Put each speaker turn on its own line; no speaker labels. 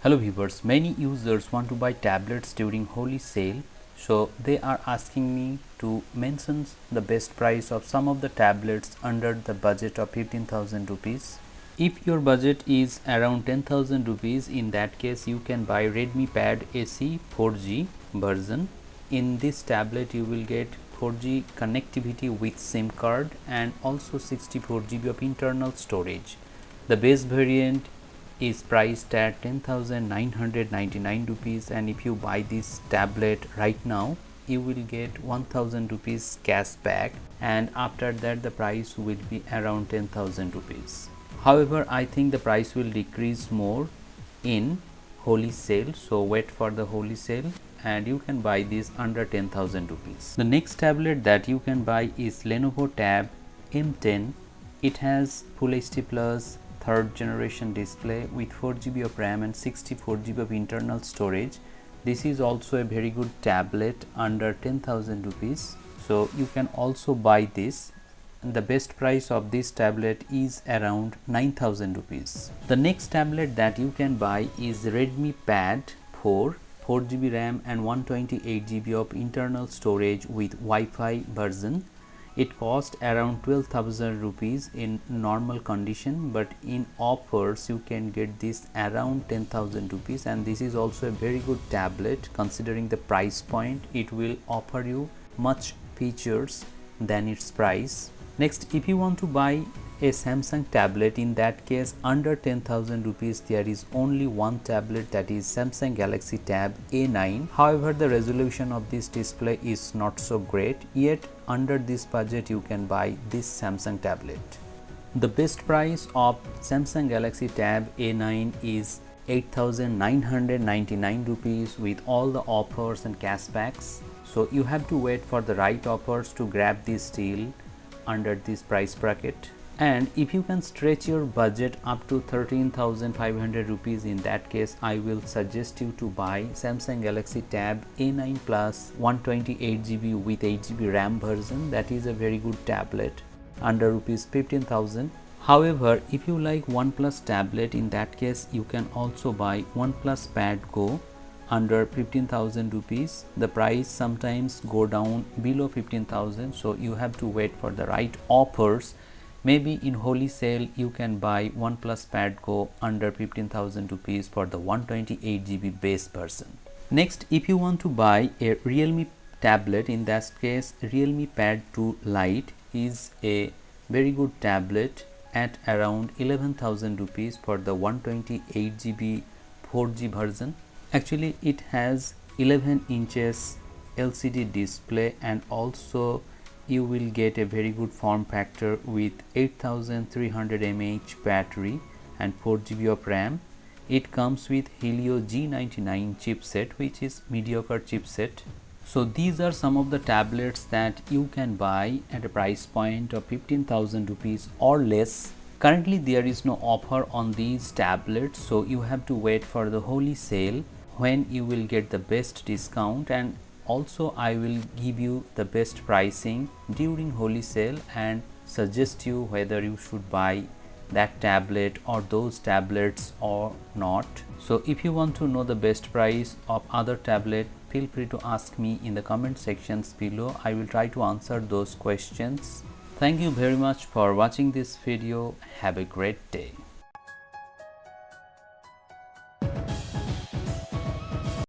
Hello viewers, many users want to buy tablets during Holi sale, so they are asking me to mention the best price of some of the tablets under the budget of 15,000 rupees. If your budget is around 10,000 rupees, in that case you can buy Redmi Pad AC 4G version. In this tablet you will get 4G connectivity with SIM card and also 64 GB of internal storage. The base variant is priced at 10,999 rupees, and if you buy this tablet right now you will get 1000 rupees cash back, and after that the price will be around 10,000 rupees. However, I think the price will decrease more in Holi sale, so wait for the Holi sale and you can buy this under 10,000 rupees. The next tablet that you can buy is Lenovo Tab M10. It has Full HD Plus third generation display with 4GB of RAM and 64GB of internal storage. This is also a very good tablet under 10,000 rupees, so you can also buy this. The best price of this tablet is around 9,000 rupees. The next tablet that you can buy is Redmi Pad 4GB RAM and 128GB of internal storage with Wi-Fi version. It cost around 12,000 rupees in normal condition, but in offers you can get this around 10,000 rupees, and this is also a very good tablet considering the price point. It will offer you much features than its price. Next, if you want to buy a Samsung tablet, in that case under 10,000 rupees there is only one tablet, that is Samsung Galaxy Tab A9. However, the resolution of this display is not so great, yet under this budget you can buy this Samsung tablet. The best price of Samsung Galaxy Tab A9 is 8,999 rupees with all the offers and cashbacks, so you have to wait for the right offers to grab this deal under this price bracket. And if you can stretch your budget up to 13,500 rupees, in that case I will suggest you to buy Samsung Galaxy Tab A9 Plus 128GB with 8GB RAM version. That is a very good tablet under rupees 15,000. However, if you like Oneplus tablet, in that case you can also buy Oneplus Pad Go under 15,000 rupees. The price sometimes go down below 15,000, so you have to wait for the right offers. Maybe in Holi sale you can buy Oneplus Pad Go under 15,000 rupees for the 128GB base version. Next, if you want to buy a Realme tablet, in that case Realme Pad 2 Lite is a very good tablet at around 11,000 rupees for the 128GB 4G version. Actually, it has 11 inches LCD display, and also you will get a very good form factor with 8300 mAh battery and 4GB of RAM. It comes with Helio G99 chipset, which is mediocre chipset. So these are some of the tablets that you can buy at a price point of 15,000 rupees or less. Currently there is no offer on these tablets, so you have to wait for the Holi sale when you will get the best discount, and also I will give you the best pricing during Holi sale and suggest you whether you should buy that tablet or those tablets or not. So if you want to know the best price of other tablet, feel free to ask me in the comment sections below. I will try to answer those questions. Thank you very much for watching this video. Have a great day.